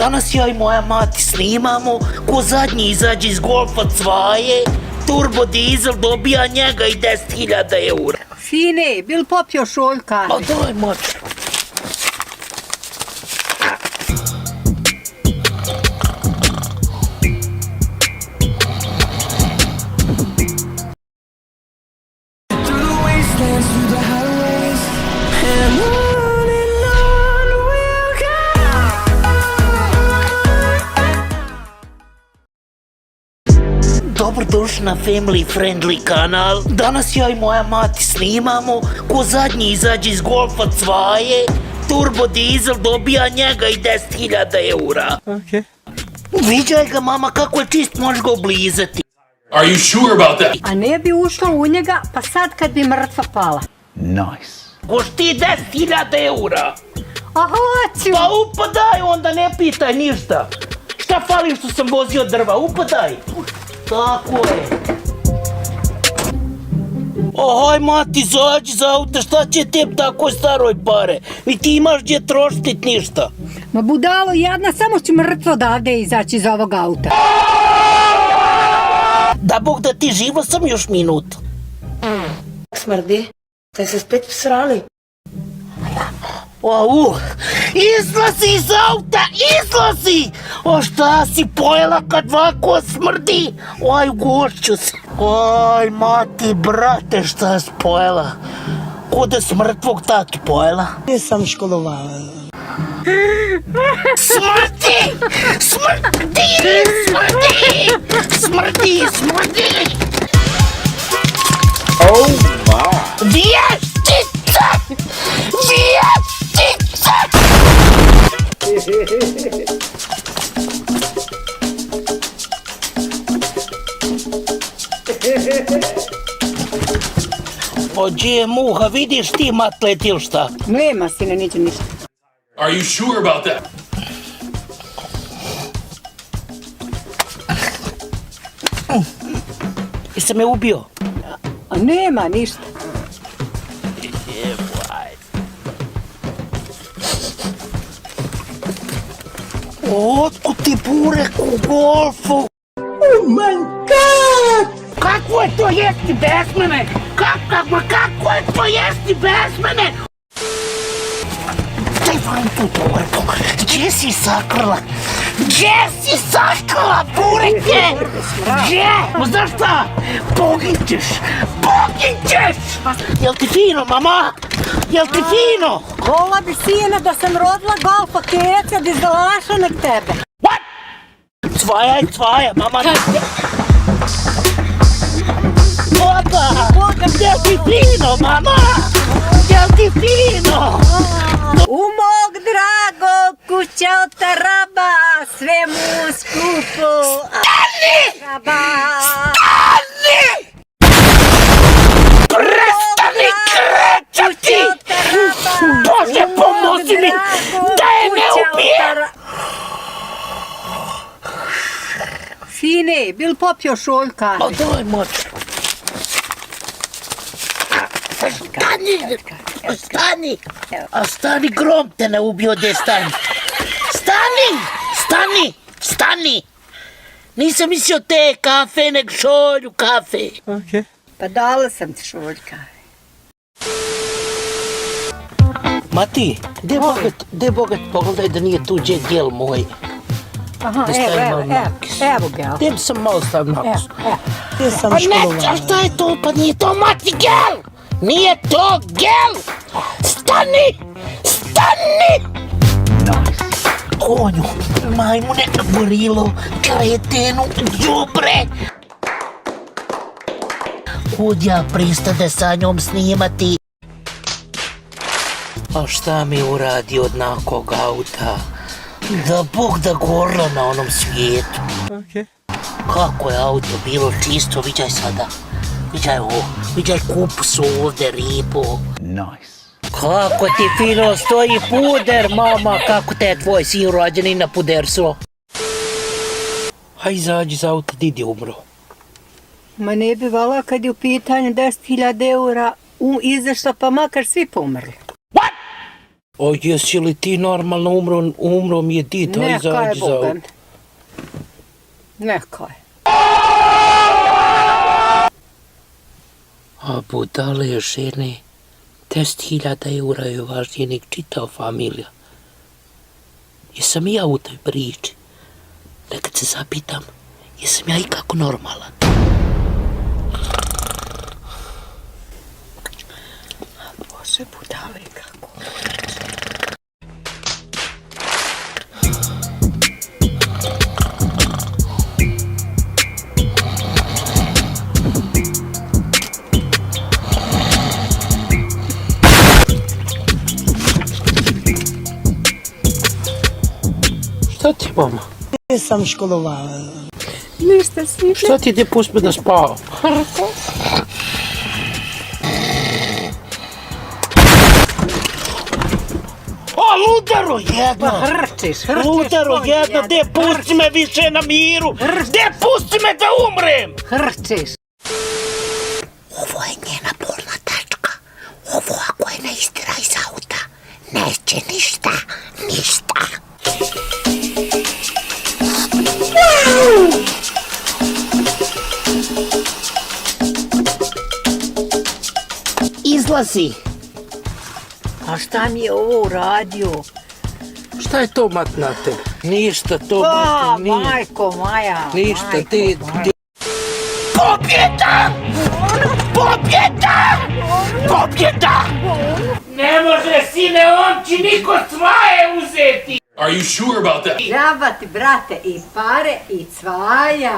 Danas ja i moja mati snimamo ko zadnji izađe iz Golfa 2, turbo dizel, dobija njega i 10.000 eura. Fine, bil popio šoljka? A daj mati. Dobrodošli na family friendly kanal. Danas ja i moja mati snimamo ko zadnji izađe iz Golfa 2, turbo dizel, dobija njega i 10.000 eura. Okay. Viđaj ga mama kako je čist, možeš ga oblizati. Are you sure about that? A ne bi ušla u njega, pa sad kad bi mrtva pala. Nice. Koš ti 10.000 eura? A hoću! Pa upadaj, onda ne pitaj ništa. Šta falim što sam vozio drva, upadaj. Tako je. Ohoj mati, zađi za auto, šta će tebi tako staroj pare? Ni ti imaš gdje troštit ništa. Ma budalo jedna, samo ću mrtvo odavde izaći iz ovog auta. Da Bog da ti živo sam još minut. Smrdi, ste se spet srali? Izlazi iz auta, izlazi! O šta si pojela kad ovako smrdi? Oj, ugošću se. Oj, mati, brate, šta si pojela? Ko da si mrtvog tatu pojela? Nisam školovala. Smrdi! Smrdi! Smrdi! Smrdi! Smrdi! Oh my. Vještica! Vještica! O, gdje je muha, vidiš ti matlet ili šta? Nema sine, niđe ništa. Are you sure about that? Jesam me ubio? A nema ništa. Otkud ti burek u Golfu? Oh my god! Kako je to jesti bez mene? Kako je to jesti bez mene? Daj vam tu bureku. Gdje si sakrila? Gdje si sakrila bureke? Gdje? Znaš šta? Poginćeš! Poginćeš! Jel ti fino, mama? Jel ti fino? Vola bi sine da sam rodila Golfa keca da izdalaša nek tebe. What? Cvaja, mama. Opa! Jel ti fino, mama? Jel ti fino? U mog dragog kuća od taraba, sve mu skupo. Stani! Stani! Prestani krećati! Bože, pomozi mi da je ne ubije! Fine, bil popio šoljka? A daj moć. Stani! A stani, grom te ne ubio, gdje stani? Stani! Nisam mislio te kafe, nek šolju kafe. Okay. Pa dala sam ti šoljka. Mati, gdje bogat pogledaj da nije tu djel moj. Aha, evo ga. Gdje sam malo stavio nakos. Nisam A školovala. ne, a šta je to? Pa nije to mati gel! Nije to gel! Stani! Nice. Konju, majmune, gorilo, kretenu, đubre! Kud ja pristade sa njom snimati? A šta mi uradi od nakog auta? Da Bog da gorla na onom svijetu. Okay. Kako je auto bilo čisto, viđaj sada. Viđaj ovo, viđaj kupus ovdje, ribu. Nice. Kako ti fino stoji puder, mama, kako te je tvoj sin rođeni na puderstvo. Haj, izađi za auto, didi umro. Ma ne bi vala kad je u pitanju 10.000 eura izašla pa makar svi pomrli. O, jesi li ti normalno umro mi je dita, izađi za ovo. Neka je. A budale žene, 10.000 eura je važnije nek čitao familija. Jesam i ja u toj priči? Nekad se zapitam, jesam ja ikako normalan? A Bože, budale kako. Šta ti, mama? Nisam školovala. Ništa si. Šta ti ide, pusti me da spavam? O, ludaro jedno! Hrčiš. Ludaro jedno, de pusti me više na miru! De pusti me da umrem! Hrčiš. Ovo je njena bolna tačka. Ovo ako je ne istira iz auta, neće ništa. Izlazi. A šta mi je ovo uradio? Šta je to, matnate? Ništa to, Pa, nije. majko moja. Ništa, ti... Pobjeda! Pobjeda! Pobjeda! Ne može, sine, on će niko svoje uzeti! Are you sure about that? Džaba ti, brate, i pare i cvaja.